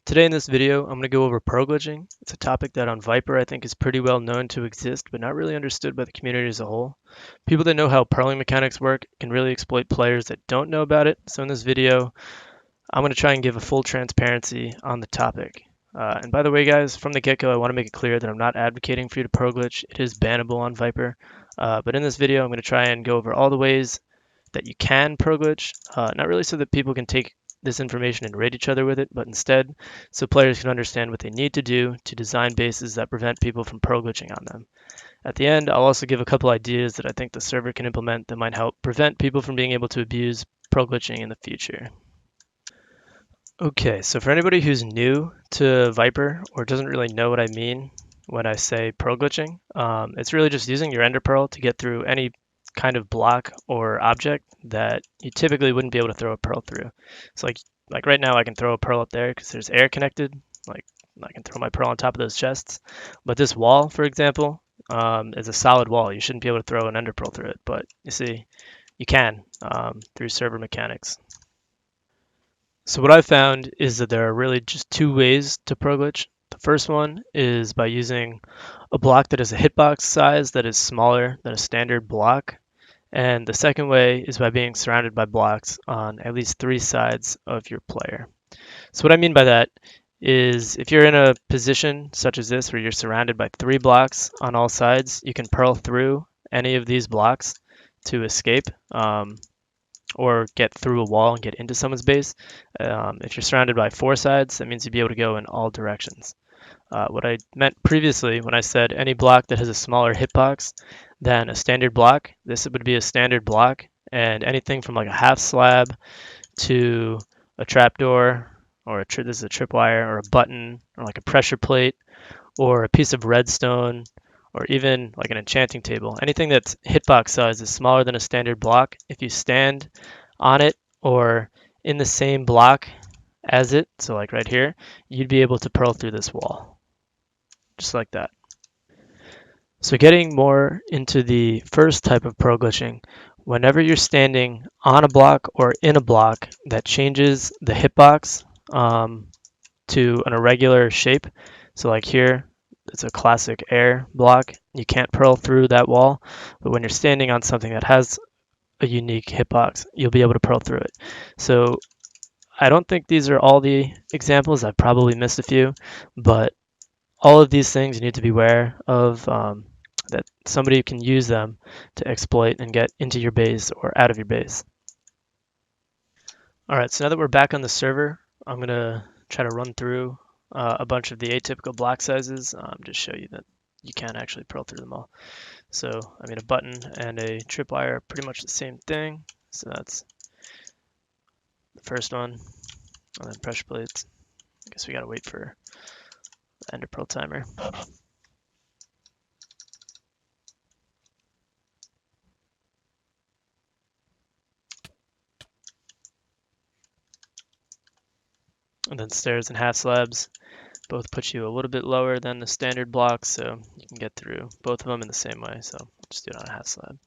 Today in this video, I'm going to go over pro glitching. It's a topic that on Viper I think is pretty well known to exist, but not really understood by the community as a whole. People that know how pearling mechanics work can really exploit players that don't know about it. So in this video, I'm going to try and give a full transparency on the topic. And by the way, guys, from the get-go, I want to make it clear that I'm not advocating for you to pro glitch. It is bannable on Viper. But in this video, I'm going to try and go over all the ways that you can pro glitch, not really so that people can take this information and raid each other with it, but instead so players can understand what they need to do to design bases that prevent people from pro glitching on them. At the end, I'll also give a couple ideas that I think the server can implement that might help prevent people from being able to abuse pro glitching in the future. Okay, so for anybody who's new to Viper or doesn't really know what I mean when I say pro glitching, it's really just using your Ender Pearl to get through any kind of block or object that you typically wouldn't be able to throw a pearl through. So like right now I can throw a pearl up there because there's air connected. Like I can throw my pearl on top of those chests. But this wall, for example, is a solid wall. You shouldn't be able to throw an Ender Pearl through it, but you see, you can through server mechanics. So what I've found is that there are really just two ways to pro glitch. The first one is by using a block that has a hitbox size that is smaller than a standard block. And the second way is by being surrounded by blocks on at least three sides of your player. So what I mean by that is if you're in a position such as this where you're surrounded by three blocks on all sides, you can pearl through any of these blocks to escape. Or get through a wall and get into someone's base. If you're surrounded by four sides, that means you'd be able to go in all directions. What I meant previously when I said any block that has a smaller hitbox than a standard block, this would be a standard block, and anything from like a half slab to a trapdoor, or this is a tripwire, or a button, or like a pressure plate, or a piece of redstone, or even like an enchanting table. Anything that's hitbox size is smaller than a standard block. If you stand on it or in the same block as it, so like right here, you'd be able to pearl through this wall, just like that. So getting more into the first type of pro glitching, whenever you're standing on a block or in a block that changes the hitbox to an irregular shape, so like here, it's a classic air block. You can't pearl through that wall, but when you're standing on something that has a unique hitbox, you'll be able to pearl through it. So I don't think these are all the examples. I've probably missed a few, but all of these things you need to be aware of, that somebody can use them to exploit and get into your base or out of your base. All right, so now that we're back on the server, I'm going to try to run through a bunch of the atypical block sizes, just show you that you can actually pearl through them all. So, I mean, a button and a tripwire are pretty much the same thing. So that's the first one, and then pressure plates. I guess we gotta wait for the ender pearl timer. And then stairs and half slabs both put you a little bit lower than the standard blocks, so you can get through both of them in the same way. So I'll just do it on a half slab.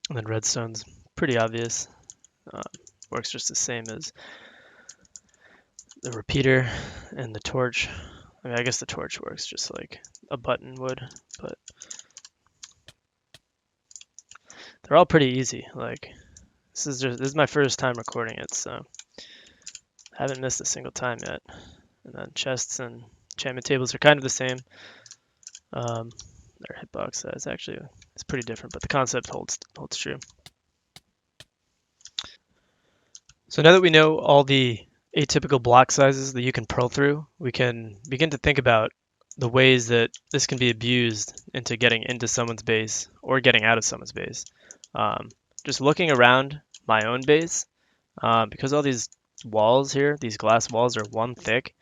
And then redstone's pretty obvious. Works just the same as the repeater and the torch. I mean, I guess the torch works just like a button would, but they're all pretty easy. Like this is my first time recording it, so I haven't missed a single time yet. And then chests and enchantment tables are kind of the same. Their hitbox size actually is pretty different, but the concept holds true. So now that we know all the atypical block sizes that you can pearl through, we can begin to think about the ways that this can be abused into getting into someone's base or getting out of someone's base. Just looking around my own base, because all these walls here, these glass walls are 1 thick.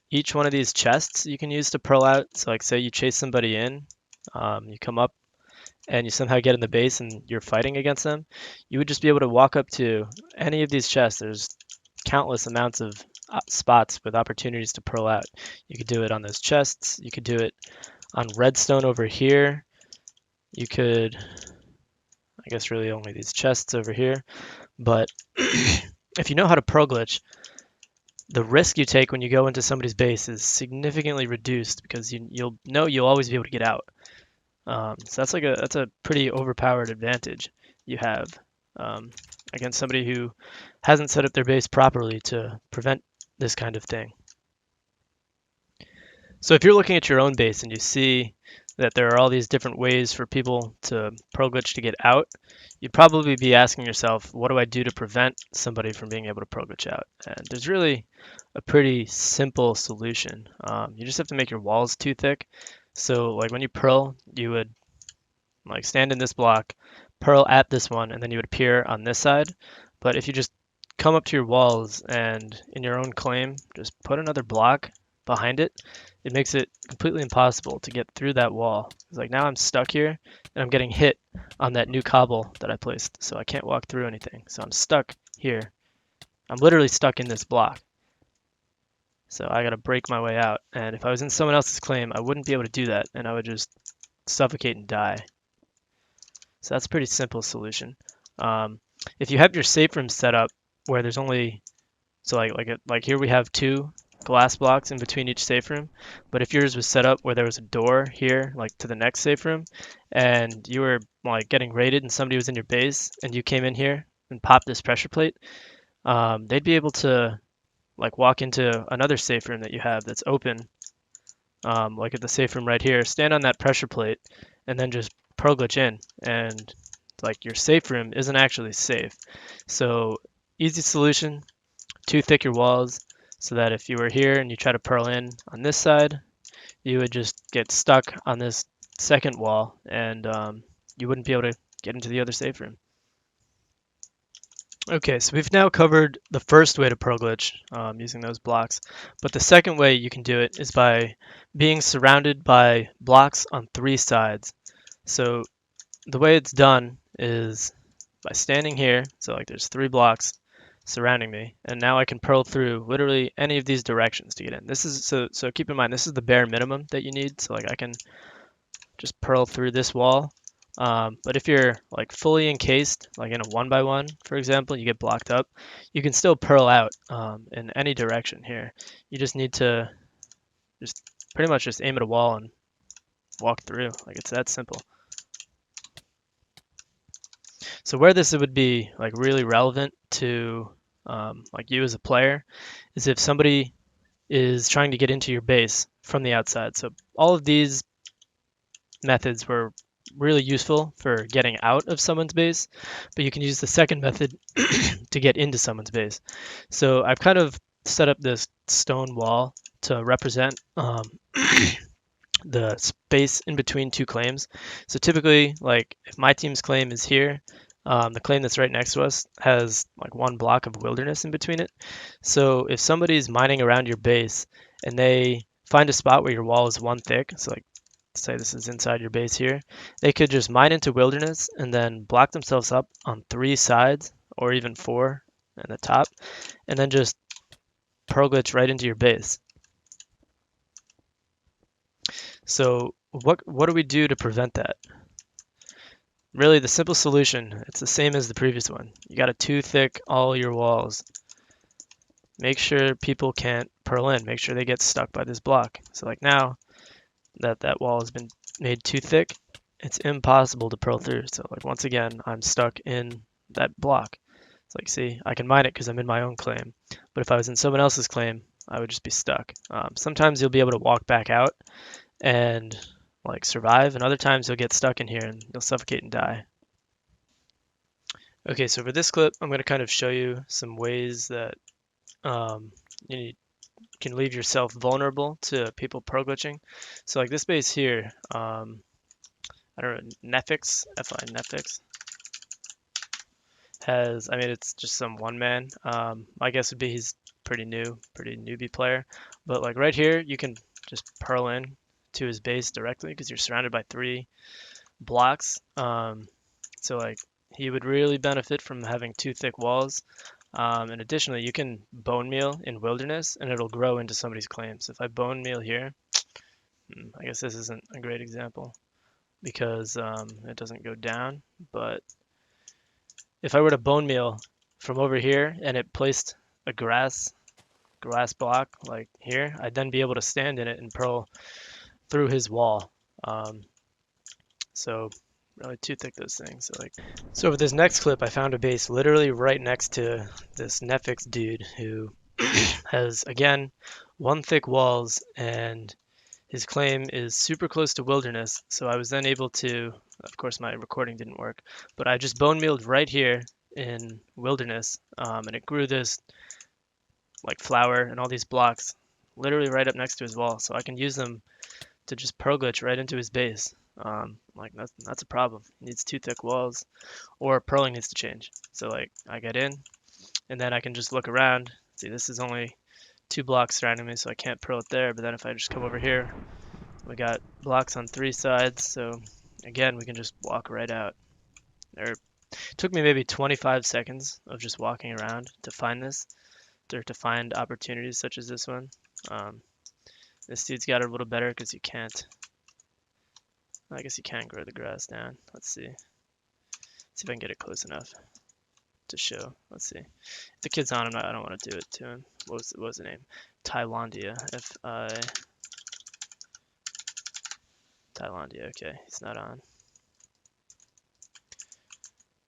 Each one of these chests you can use to pearl out. So like say you chase somebody in, you come up and you somehow get in the base and you're fighting against them, you would just be able to walk up to any of these chests. There's countless amounts of spots with opportunities to pearl out. You could do it on those chests. You could do it on redstone over here. You could, I guess really only these chests over here. But if you know how to pearl glitch, the risk you take when you go into somebody's base is significantly reduced because you'll know you'll always be able to get out. So that's a pretty overpowered advantage you have against somebody who hasn't set up their base properly to prevent this kind of thing. So if you're looking at your own base and you see that there are all these different ways for people to pearl glitch to get out, you'd probably be asking yourself, what do I do to prevent somebody from being able to pearl glitch out? And there's really a pretty simple solution. You just have to make your walls too thick. So like when you pearl, you would like stand in this block, pearl at this one, and then you would appear on this side. But if you just come up to your walls and in your own claim, just put another block behind it, it makes it completely impossible to get through that wall. It's like now I'm stuck here and I'm getting hit on that new cobble that I placed, so I can't walk through anything. So I'm stuck here. I'm literally stuck in this block. So I gotta break my way out. And if I was in someone else's claim, I wouldn't be able to do that, and I would just suffocate and die. So that's a pretty simple solution. If you have your safe room set up where there's only, so like here we have 2 glass blocks in between each safe room, but if yours was set up where there was a door here, like to the next safe room, and you were like getting raided and somebody was in your base and you came in here and popped this pressure plate, they'd be able to like walk into another safe room that you have that's open, like at the safe room right here, stand on that pressure plate, and then just pearl glitch in, and like your safe room isn't actually safe. So easy solution, too thick your walls, so that if you were here and you try to pearl in on this side, you would just get stuck on this second wall, and you wouldn't be able to get into the other safe room. Okay, so we've now covered the first way to pearl glitch using those blocks, but the second way you can do it is by being surrounded by blocks on 3 sides. So the way it's done is by standing here, so like there's 3 blocks surrounding me, and now I can pearl through literally any of these directions to get in. This is so keep in mind this is the bare minimum that you need. So like I can just pearl through this wall. But if you're like fully encased, like in a 1x1, for example, you get blocked up, you can still pearl out in any direction here. You just need to just pretty much just aim at a wall and walk through. Like it's that simple. So where this would be like really relevant to like you as a player is if somebody is trying to get into your base from the outside. So all of these methods were really useful for getting out of someone's base, but you can use the second method to get into someone's base. So I've kind of set up this stone wall to represent the space in between 2 claims. So typically, like if my team's claim is here, the claim that's right next to us has like 1 block of wilderness in between it. So if somebody's mining around your base and they find a spot where your wall is 1 thick, so like say this is inside your base here, they could just mine into wilderness and then block themselves up on 3 sides or even 4 at the top, and then just pearl glitch right into your base. So what do we do to prevent that? Really, the simple solution, it's the same as the previous one. You got to too thick all your walls. Make sure people can't pearl in. Make sure they get stuck by this block. So like now that wall has been made too thick, it's impossible to pearl through. So like once again, I'm stuck in that block. It's like, see, I can mine it because I'm in my own claim. But if I was in someone else's claim, I would just be stuck. Sometimes you'll be able to walk back out and like survive, and other times you'll get stuck in here and you'll suffocate and die. Okay, so for this clip, I'm going to kind of show you some ways that you can leave yourself vulnerable to people pearl glitching. So like this base here, I don't know, Nefix, Fi Nefix, has, I mean, it's just some one man. I guess would be he's pretty new, pretty newbie player. But like right here, you can just pearl in to his base directly because you're surrounded by 3 blocks. So like he would really benefit from having 2 thick walls. And additionally, you can bone meal in wilderness and it'll grow into somebody's claim. So if I bone meal here, I guess this isn't a great example because it doesn't go down. But if I were to bone meal from over here and it placed a glass block like here, I'd then be able to stand in it and pearl through his wall. So really too thick those things. So with this next clip, I found a base literally right next to this Netflix dude who has again 1 thick walls and his claim is super close to wilderness. So I was then able to, of course my recording didn't work, but I just bone mealed right here in wilderness, and it grew this like flower and all these blocks literally right up next to his wall. So I can use them to just pearl glitch right into his base. Like that's a problem. He needs 2 thick walls, or pearling needs to change. So like I get in, and then I can just look around. See, this is only 2 blocks surrounding me, so I can't pearl it there. But then if I just come over here, we got blocks on 3 sides. So again, we can just walk right out. It took me maybe 25 seconds of just walking around to find this, or to find opportunities such as this one. This dude's got it a little better because you can't. I guess you can grow the grass down. Let's see. See if I can get it close enough to show. Let's see. If the kid's on him, I don't want to do it to him. What was the name? Thailandia. Thailandia. Okay, he's not on.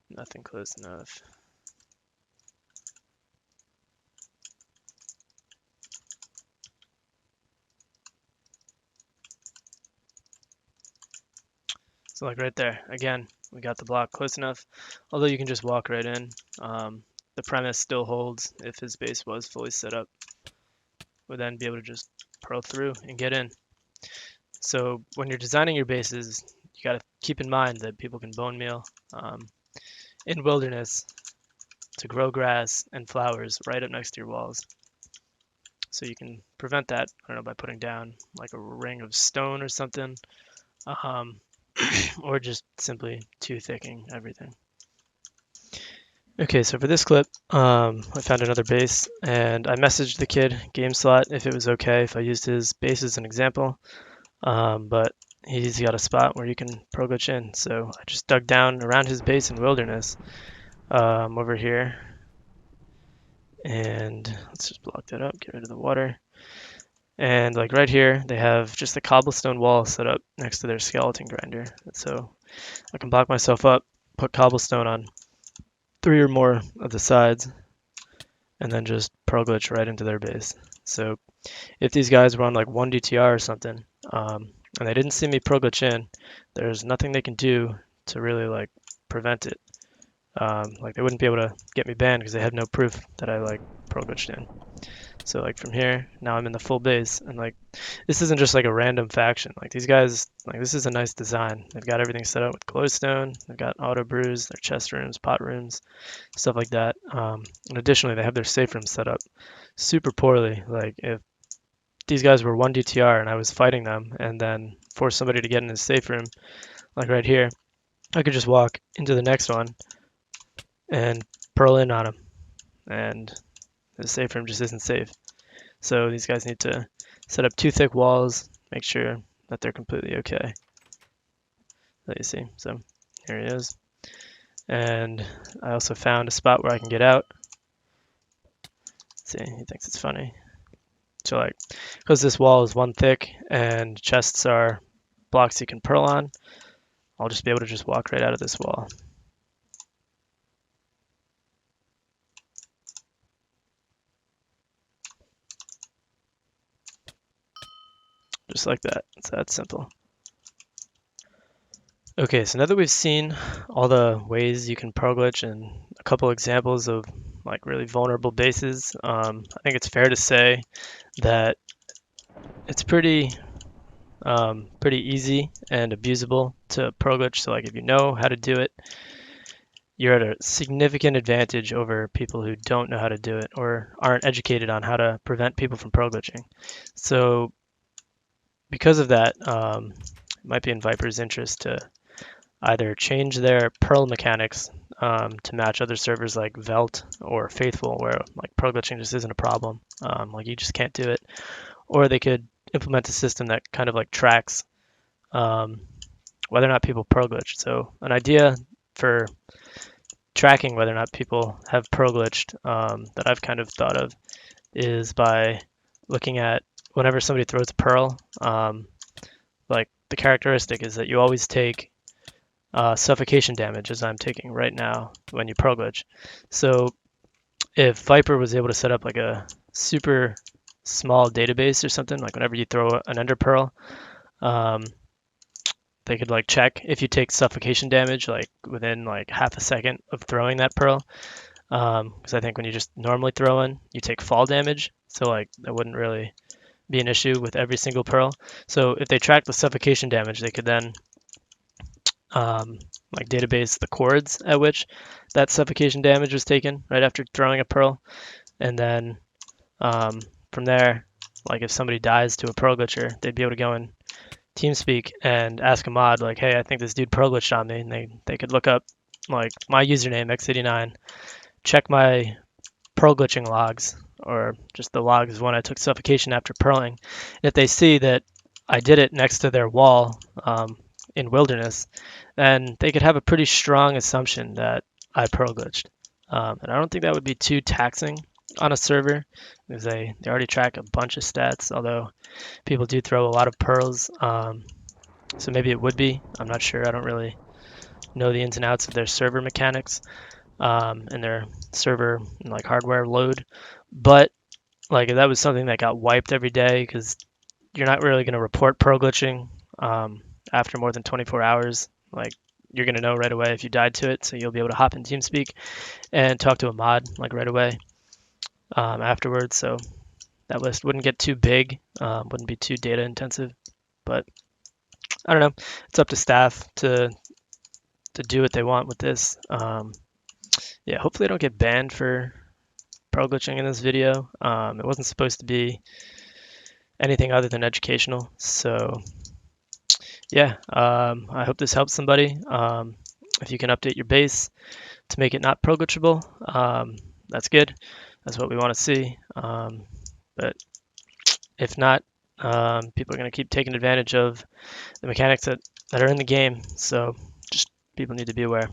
Nothing close enough. So like right there, again, we got the block close enough, although you can just walk right in. The premise still holds if his base was fully set up. We'll then be able to just pearl through and get in. So when you're designing your bases, you got to keep in mind that people can bone meal in wilderness to grow grass and flowers right up next to your walls. So you can prevent that, I don't know, by putting down like a ring of stone or something. Or just simply 2-thicking everything. Okay, so for this clip, I found another base, and I messaged the kid, GameSlot, if it was okay if I used his base as an example, but he's got a spot where you can pearl glitch in, so I just dug down around his base in wilderness over here, and let's just block that up, get rid of the water. And like right here, they have just a cobblestone wall set up next to their skeleton grinder. So I can block myself up, put cobblestone on 3 or more of the sides, and then just pearl glitch right into their base. So if these guys were on like 1 DTR or something, and they didn't see me pearl glitch in, there's nothing they can do to really like prevent it. Like they wouldn't be able to get me banned because they had no proof that I like pearl glitched in. So like from here, now I'm in the full base, and like this isn't just like a random faction. Like these guys, like this is a nice design. They've got everything set up with glowstone. They've got auto brews, their chest rooms, pot rooms, stuff like that. And additionally, they have their safe rooms set up super poorly. Like if these guys were 1 DTR and I was fighting them, and then force somebody to get in his safe room, like right here, I could just walk into the next one and pearl in on him, and the safe room just isn't safe. So these guys need to set up 2 thick walls, make sure that they're completely okay. That you see. So here he is. And I also found a spot where I can get out. See, he thinks it's funny. So like, because this wall is 1 thick and chests are blocks you can pearl on, I'll just be able to just walk right out of this wall. Just like that. It's that simple. Okay, so now that we've seen all the ways you can pearl glitch and a couple examples of like really vulnerable bases, I think it's fair to say that it's pretty easy and abusable to pearl glitch. So like if you know how to do it, you're at a significant advantage over people who don't know how to do it or aren't educated on how to prevent people from pro glitching. So because of that, it might be in Viper's interest to either change their Perl mechanics to match other servers like Velt or Faithful, where like pro glitching just isn't a problem. Like you just can't do it, or they could implement a system that kind of like tracks um, whether or not people pro glitch. So an idea for tracking whether or not people have pro glitched that I've kind of thought of is by looking at whenever somebody throws a pearl, like the characteristic is that you always take suffocation damage, as I'm taking right now when you pro glitch. So if Viper was able to set up like a super small database or something, like whenever you throw an ender pearl, um, they could like check if you take suffocation damage like within like half a second of throwing that pearl. Because I think when you just normally throw in, you take fall damage, so like that wouldn't really be an issue with every single pearl. So if they track the suffocation damage, they could then like database the chords at which that suffocation damage was taken right after throwing a pearl, and then from there, like if somebody dies to a pearl glitcher, they'd be able to go in TeamSpeak and ask a mod like, "Hey, I think this dude pro glitched on me," and they could look up like my username x89, check my pearl glitching logs or just the logs when I took suffocation after pearling. And if they see that I did it next to their wall in Wilderness, then they could have a pretty strong assumption that I pearl glitched. And I don't think that would be too taxing on a server because they already track a bunch of stats, although people do throw a lot of pearls. So maybe it would be. I'm not sure. I don't really know the ins and outs of their server mechanics and their server and like hardware load. But like if that was something that got wiped every day because you're not really going to report pro glitching after more than 24 hours. Like you're going to know right away if you died to it, so you'll be able to hop in TeamSpeak and talk to a mod like right away afterwards. So that list wouldn't get too big, wouldn't be too data intensive. But I don't know. It's up to staff to do what they want with this. Yeah, hopefully I don't get banned for pro glitching in this video. It wasn't supposed to be anything other than educational. So yeah, I hope this helps somebody. If you can update your base to make it not pro glitchable, that's good. That's what we want to see. But if not, people are going to keep taking advantage of the mechanics that are in the game. So just people need to be aware.